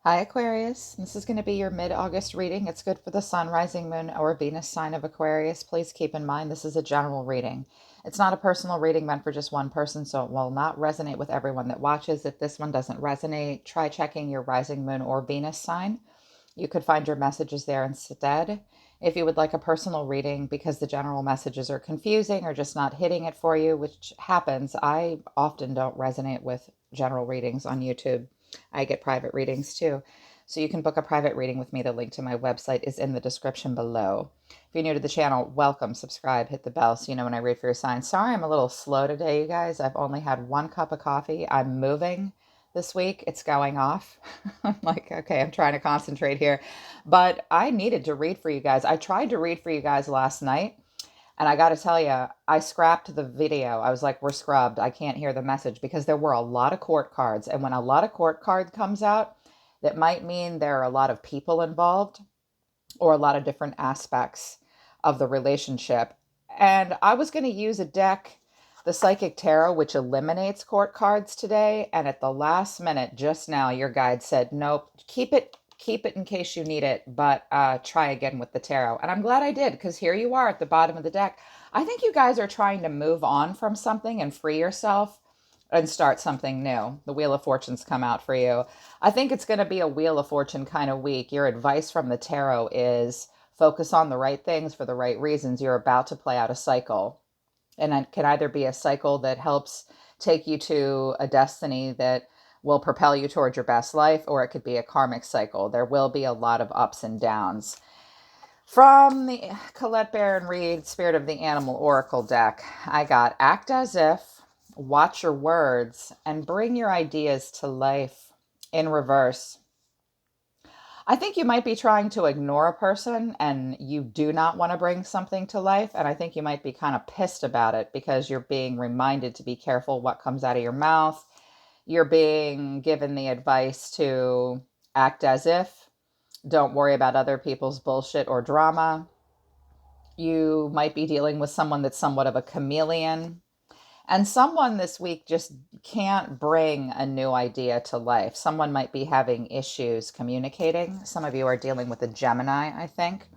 Hi, Aquarius. This is going to be your mid-August reading. It's good for the sun, rising moon, or Venus sign of Aquarius. Please keep in mind this is a general reading. It's not a personal reading meant for just one person, so it will not resonate with everyone that watches. If this one doesn't resonate, try checking your rising moon or Venus sign. You could find your messages there instead. If you would like a personal reading because the general messages are confusing or just not hitting it for you, which happens, I often don't resonate with general readings on YouTube. I get private readings too. So you can book a private reading with me. The link to my website is in the description below. If you're new to the channel, welcome, subscribe, hit the bell so you know when I read for your sign. Sorry I'm a little slow today, you guys. I've only had one cup of coffee. I'm moving this week. It's going off. I'm like, okay, I'm trying to concentrate here. But I needed to read for you guys. I tried to read for you guys last night. And I got to tell you, I scrapped the video. I was like, we're scrubbed. I can't hear the message because there were a lot of court cards. And when a lot of court card comes out, that might mean there are a lot of people involved or a lot of different aspects of the relationship. And I was going to use a deck, the Psychic Tarot, which eliminates court cards today. And at the last minute, just now, your guide said, nope, keep it in case you need it, but try again with the tarot. And I'm glad I did, because here you are at the bottom of the deck. I think you guys are trying to move on from something and free yourself and start something new. The Wheel of Fortune's come out for you. I think it's going to be a Wheel of Fortune kind of week. Your advice from the tarot is focus on the right things for the right reasons. You're about to play out a cycle. And it can either be a cycle that helps take you to a destiny that will propel you towards your best life, or it could be a karmic cycle. There will be a lot of ups and downs. From the Colette Baron Reid Spirit of the Animal Oracle deck, I got act as if, watch your words, and bring your ideas to life in reverse. I think you might be trying to ignore a person and you do not want to bring something to life. And I think you might be kind of pissed about it because you're being reminded to be careful what comes out of your mouth. You're being given the advice to act as if, don't worry about other people's bullshit or drama. You might be dealing with someone that's somewhat of a chameleon. And someone this week just can't bring a new idea to life. Someone might be having issues communicating. Some of you are dealing with a Gemini, I think.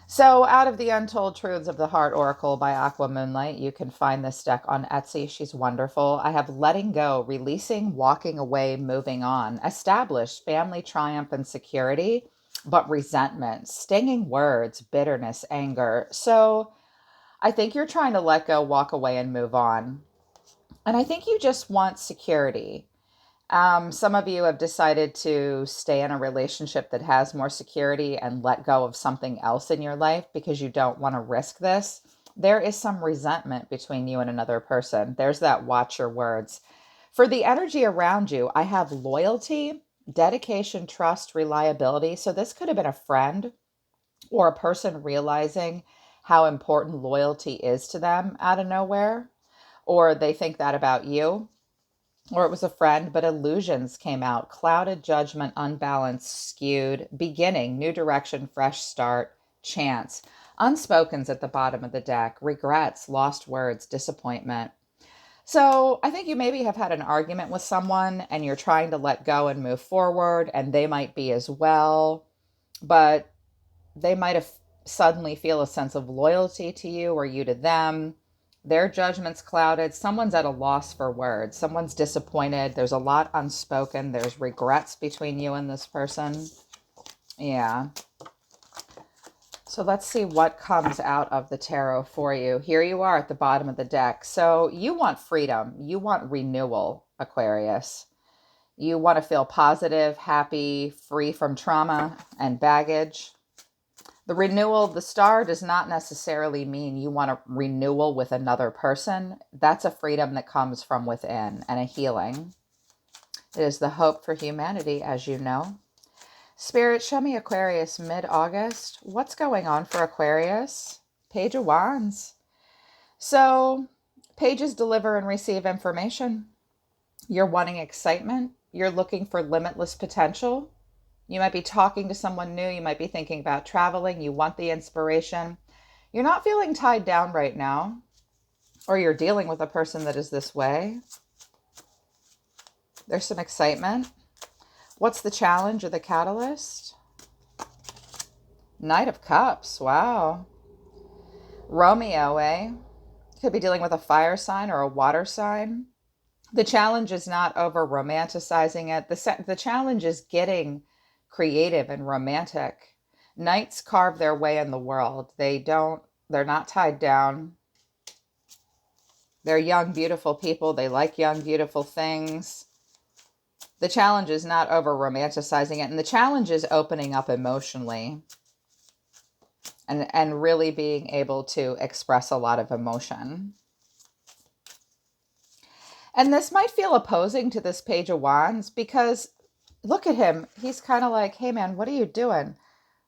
So out of the Untold Truths of the Heart Oracle by Aqua Moonlight, you can find this deck on Etsy. She's wonderful. I have letting go, releasing, walking away, moving on, established family triumph and security, but resentment, stinging words, bitterness, anger. So I think you're trying to let go, walk away, and move on. And I think you just want security. Some of you have decided to stay in a relationship that has more security and let go of something else in your life because you don't want to risk this. There is some resentment between you and another person. There's that watch your words. For the energy around you, I have loyalty, dedication, trust, reliability. So this could have been a friend or a person realizing how important loyalty is to them out of nowhere, or they think that about you, or it was a friend, but illusions came out, clouded judgment, unbalanced, skewed, beginning, new direction, fresh start, chance. Unspokens at the bottom of the deck, regrets, lost words, disappointment. So I think you maybe have had an argument with someone and you're trying to let go and move forward, and they might be as well, but they might have suddenly feel a sense of loyalty to you or you to them. Their judgment's clouded. Someone's at a loss for words. Someone's disappointed. There's a lot unspoken. There's regrets between you and this person. Yeah. So let's see what comes out of the tarot for you. Here you are at the bottom of the deck. So you want freedom. You want renewal, Aquarius. You want to feel positive, happy, free from trauma and baggage. The renewal, the star does not necessarily mean you want a renewal with another person. That's a freedom that comes from within and a healing. It is the hope for humanity, as you know. Spirit, show me Aquarius mid-August. What's going on for Aquarius? Page of Wands. So, pages deliver and receive information. You're wanting excitement. You're looking for limitless potential. You might be talking to someone new. You might be thinking about traveling. You want the inspiration. You're not feeling tied down right now, or you're dealing with a person that is this way. There's some excitement. What's the challenge or the catalyst? Knight of Cups. Wow. Romeo, eh? Could be dealing with a fire sign or a water sign. The challenge is not over romanticizing it. The challenge is getting creative and romantic. Knights carve their way in the world. They're not tied down. They're young, beautiful people. They like young, beautiful things. The challenge is not over romanticizing it. And the challenge is opening up emotionally and really being able to express a lot of emotion. And this might feel opposing to this Page of Wands because look at him. He's kind of like, hey man, what are you doing?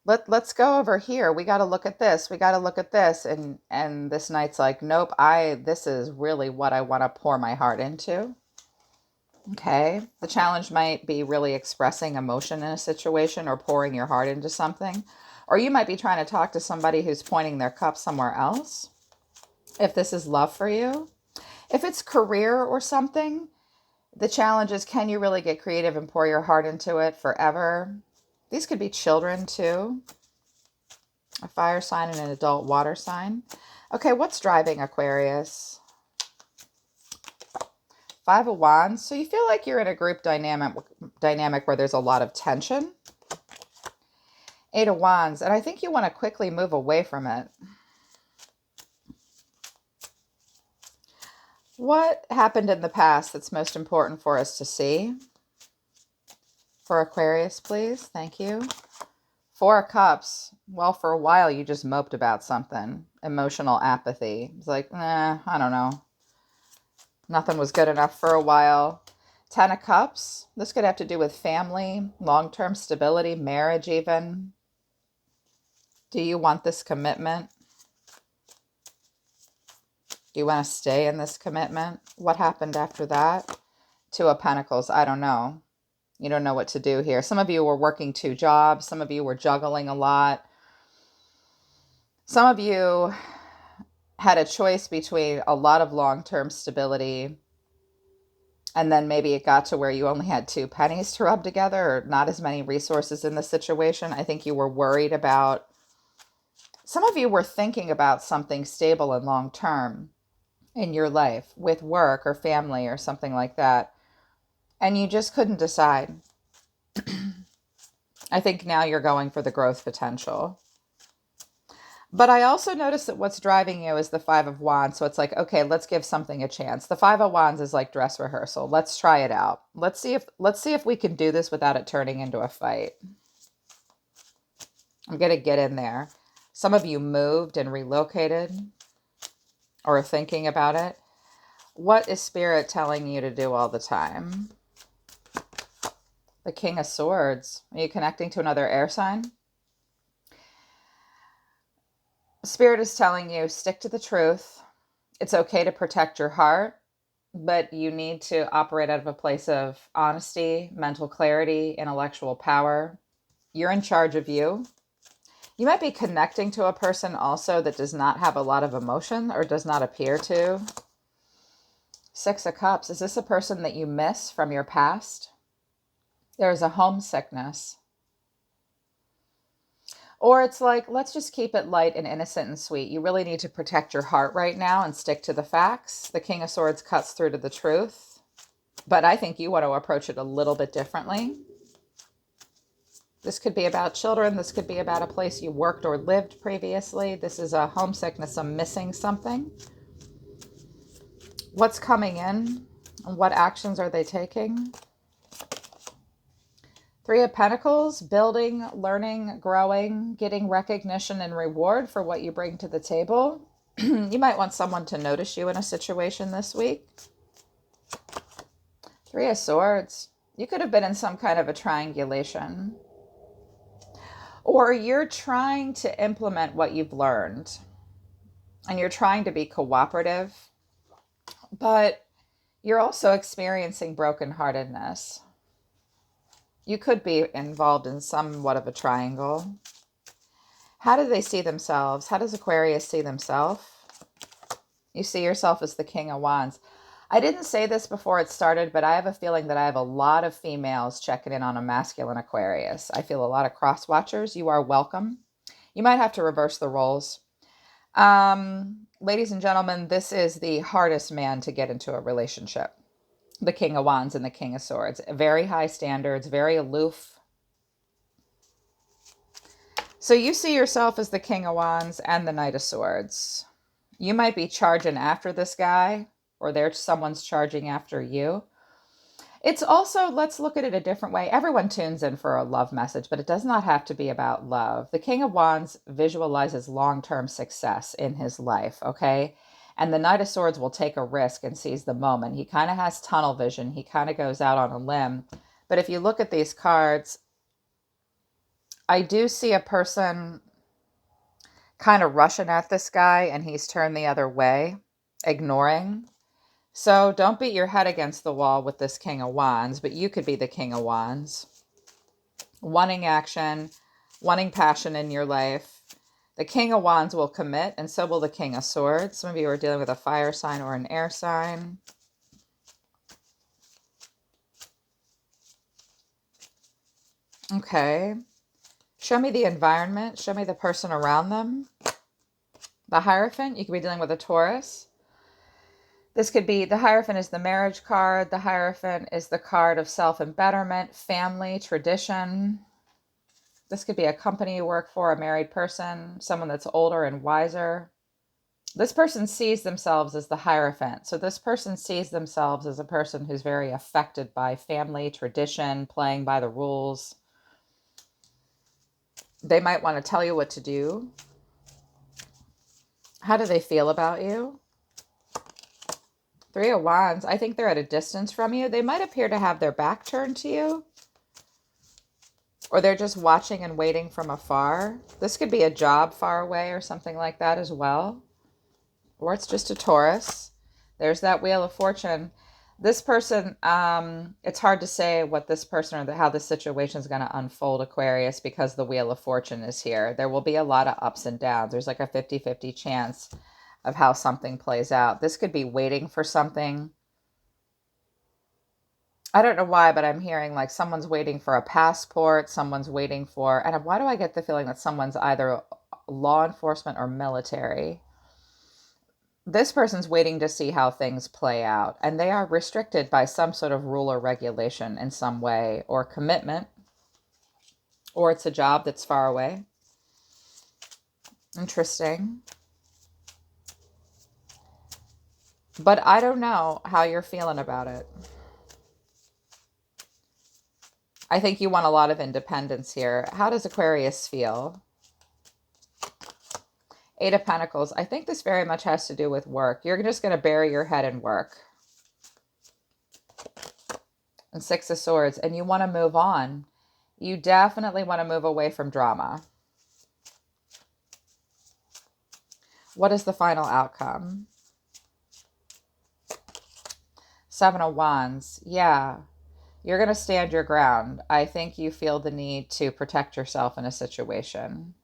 Let's go over here. We got to look at this. We got to look at this. And this Knight's like, nope, this is really what I want to pour my heart into. Okay. The challenge might be really expressing emotion in a situation or pouring your heart into something. Or you might be trying to talk to somebody who's pointing their cup somewhere else. If this is love for you. If it's career or something, the challenge is, can you really get creative and pour your heart into it forever? These could be children too. A fire sign and an adult water sign. Okay, what's driving Aquarius? Five of Wands. So you feel like you're in a group dynamic where there's a lot of tension. Eight of Wands. And I think you want to quickly move away from it. What happened in the past that's most important for us to see? For Aquarius, please. Thank you. Four of Cups. Well, for a while, you just moped about something. Emotional apathy. It's like, I don't know. Nothing was good enough for a while. Ten of Cups. This could have to do with family, long-term stability, marriage even. Do you want this commitment? Do you want to stay in this commitment? What happened after that? Two of Pentacles. I don't know. You don't know what to do here. Some of you were working 2 jobs. Some of you were juggling a lot. Some of you had a choice between a lot of long-term stability and then maybe it got to where you only had 2 pennies to rub together or not as many resources in the situation. I think you were worried about, some of you were thinking about something stable and long-term in your life with work or family or something like that. And you just couldn't decide. I think now you're going for the growth potential. But I also noticed that what's driving you is the Five of Wands. So it's like, okay, let's give something a chance. The Five of Wands is like dress rehearsal. Let's try it out. Let's see if we can do this without it turning into a fight. I'm going to get in there. Some of you moved and relocated or are thinking about it. What is Spirit telling you to do all the time? The King of Swords. Are you connecting to another air sign? Spirit is telling you, stick to the truth. It's okay to protect your heart, but you need to operate out of a place of honesty, mental clarity, intellectual power. You're in charge of you. You might be connecting to a person also that does not have a lot of emotion or does not appear to. Six of Cups. Is this a person that you miss from your past? There's a homesickness. Or it's like, let's just keep it light and innocent and sweet. You really need to protect your heart right now and stick to the facts. The King of Swords cuts through to the truth. But I think you want to approach it a little bit differently. This could be about children. This could be about a place you worked or lived previously. This is a homesickness, a missing something. What's coming in? And what actions are they taking? Three of Pentacles, building, learning, growing, getting recognition and reward for what you bring to the table. You might want someone to notice you in a situation this week. Three of Swords. You could have been in some kind of a triangulation. Or you're trying to implement what you've learned. And you're trying to be cooperative. But you're also experiencing brokenheartedness. You could be involved in somewhat of a triangle. How do they see themselves? How does Aquarius see themselves? You see yourself as the King of Wands. I didn't say this before it started, but I have a feeling that I have a lot of females checking in on a masculine Aquarius. I feel a lot of cross watchers. You are welcome. You might have to reverse the roles. Ladies and gentlemen, this is the hardest man to get into a relationship. The King of Wands and the King of Swords. Very high standards, very aloof. So you see yourself as the King of Wands and the Knight of Swords. You might be charging after this guy, or someone's charging after you. It's also, let's look at it a different way. Everyone tunes in for a love message, but it does not have to be about love. The King of Wands visualizes long-term success in his life, okay? And the Knight of Swords will take a risk and seize the moment. He kind of has tunnel vision. He kind of goes out on a limb. But if you look at these cards, I do see a person kind of rushing at this guy, and he's turned the other way, ignoring. So don't beat your head against the wall with this King of Wands, but you could be the King of Wands. Wanting action, wanting passion in your life. The King of Wands will commit, and so will the King of Swords. Some of you are dealing with a fire sign or an air sign. Okay. Show me the environment. Show me the person around them. The Hierophant, you could be dealing with a Taurus. This could be, the Hierophant is the marriage card. The Hierophant is the card of self-embetterment, family, tradition. This could be a company you work for, a married person, someone that's older and wiser. This person sees themselves as the Hierophant. So this person sees themselves as a person who's very affected by family, tradition, playing by the rules. They might want to tell you what to do. How do they feel about you? Three of Wands, I think they're at a distance from you. They might appear to have their back turned to you. Or they're just watching and waiting from afar. This could be a job far away or something like that as well. Or it's just a Taurus. There's that Wheel of Fortune. This person, it's hard to say what this person or how this situation is going to unfold, Aquarius, because the Wheel of Fortune is here. There will be a lot of ups and downs. There's like a 50-50 chance of how something plays out. This could be waiting for something. I don't know why, but I'm hearing like someone's waiting for a passport, someone's waiting for, and why do I get the feeling that someone's either law enforcement or military? This person's waiting to see how things play out, and they are restricted by some sort of rule or regulation in some way, or commitment, or it's a job that's far away. Interesting. But I don't know how you're feeling about it. I think you want a lot of independence here. How does Aquarius feel? Eight of Pentacles. I think this very much has to do with work. You're just going to bury your head in work. And Six of Swords. And you want to move on. You definitely want to move away from drama. What is the final outcome? Seven of Wands. Yeah. You're going to stand your ground. I think you feel the need to protect yourself in a situation.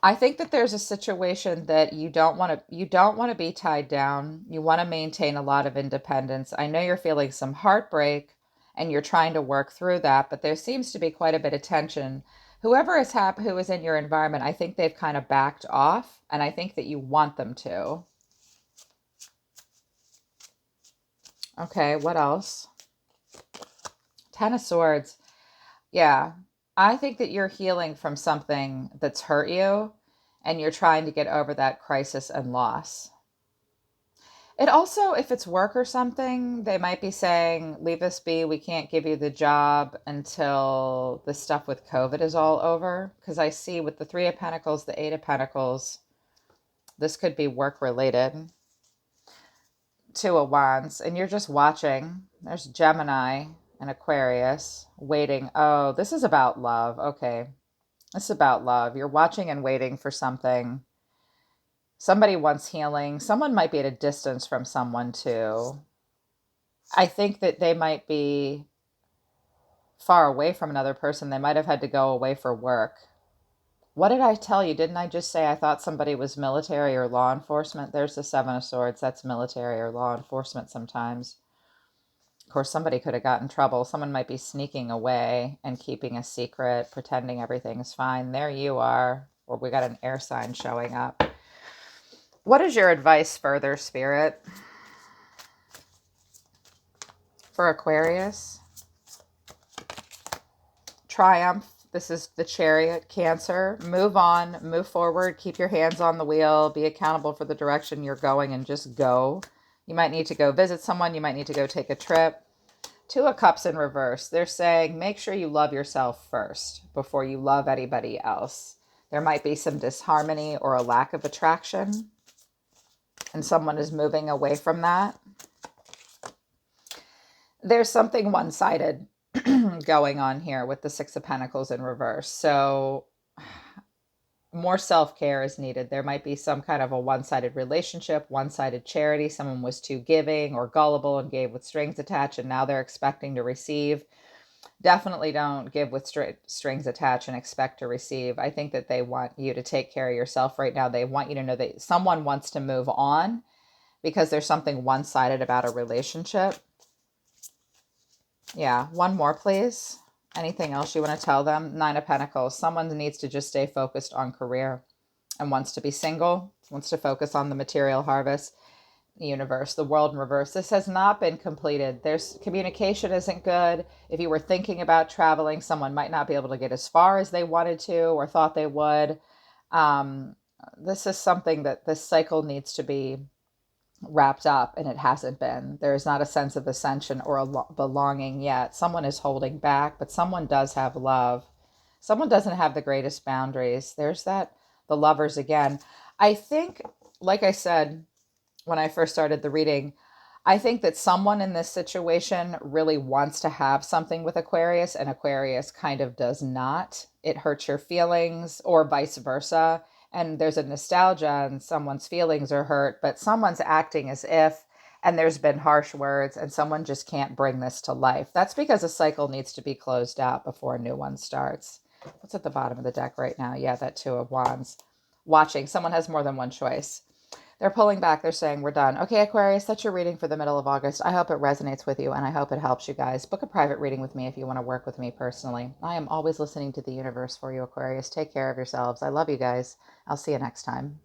I think that there's a situation that you don't want to be tied down. You want to maintain a lot of independence. I know you're feeling some heartbreak and you're trying to work through that, but there seems to be quite a bit of tension. Whoever who is in your environment, I think they've kind of backed off, and I think that you want them to. Okay, what else? Ten of Swords. Yeah, I think that you're healing from something that's hurt you, and you're trying to get over that crisis and loss. It also, if it's work or something, they might be saying, leave us be, we can't give you the job until the stuff with COVID is all over. Because I see with the Three of Pentacles, the Eight of Pentacles, this could be work related. Two of Wands, and you're just watching. There's Gemini and Aquarius waiting. Oh, this is about love. Okay. This is about love. You're watching and waiting for something. Somebody wants healing. Someone might be at a distance from someone too. I think that they might be far away from another person. They might have had to go away for work. What did I tell you? Didn't I just say I thought somebody was military or law enforcement? There's the Seven of Swords. That's military or law enforcement sometimes. Of course, somebody could have gotten in trouble. Someone might be sneaking away and keeping a secret, pretending everything's fine. There you are. Or we got an air sign showing up. What is your advice further, Spirit, for Aquarius? Triumph. This is the Chariot, Cancer. Move on, move forward, keep your hands on the wheel, be accountable for the direction you're going, and just go. You might need to go visit someone. You might need to go take a trip. Two of Cups in reverse. They're saying make sure you love yourself first before you love anybody else. There might be some disharmony or a lack of attraction, and someone is moving away from that. There's something one-sided going on here with the Six of Pentacles in reverse. So more self-care is needed. There might be some kind of a one-sided relationship, one-sided charity. Someone was too giving or gullible and gave with strings attached, and now they're expecting to receive. Definitely don't give with strings attached and expect to receive. I think that they want you to take care of yourself right now. They want you to know that someone wants to move on because there's something one-sided about a relationship. Yeah, one more, please. Anything else you want to tell them? Nine of Pentacles. Someone needs to just stay focused on career and wants to be single, wants to focus on the material harvest. The universe, the world in reverse. This has not been completed. There's communication isn't good. If you were thinking about traveling, someone might not be able to get as far as they wanted to or thought they would. This is something that this cycle needs to be wrapped up, and it hasn't been. There is not a sense of ascension or a belonging yet. Someone is holding back, but someone does have love. Someone doesn't have the greatest boundaries. There's that, the lovers again. I think, like I said, when I first started the reading, I think that someone in this situation really wants to have something with Aquarius, and Aquarius kind of does not. It hurts your feelings, or vice versa. And there's a nostalgia and someone's feelings are hurt, but someone's acting as if, and there's been harsh words, and someone just can't bring this to life. That's because a cycle needs to be closed out before a new one starts. What's at the bottom of the deck right now? Yeah, that Two of Wands. Watching. Someone has more than one choice. They're pulling back. They're saying, we're done. Okay, Aquarius, that's your reading for the middle of August. I hope it resonates with you, and I hope it helps you guys. Book a private reading with me if you want to work with me personally. I am always listening to the universe for you, Aquarius. Take care of yourselves. I love you guys. I'll see you next time.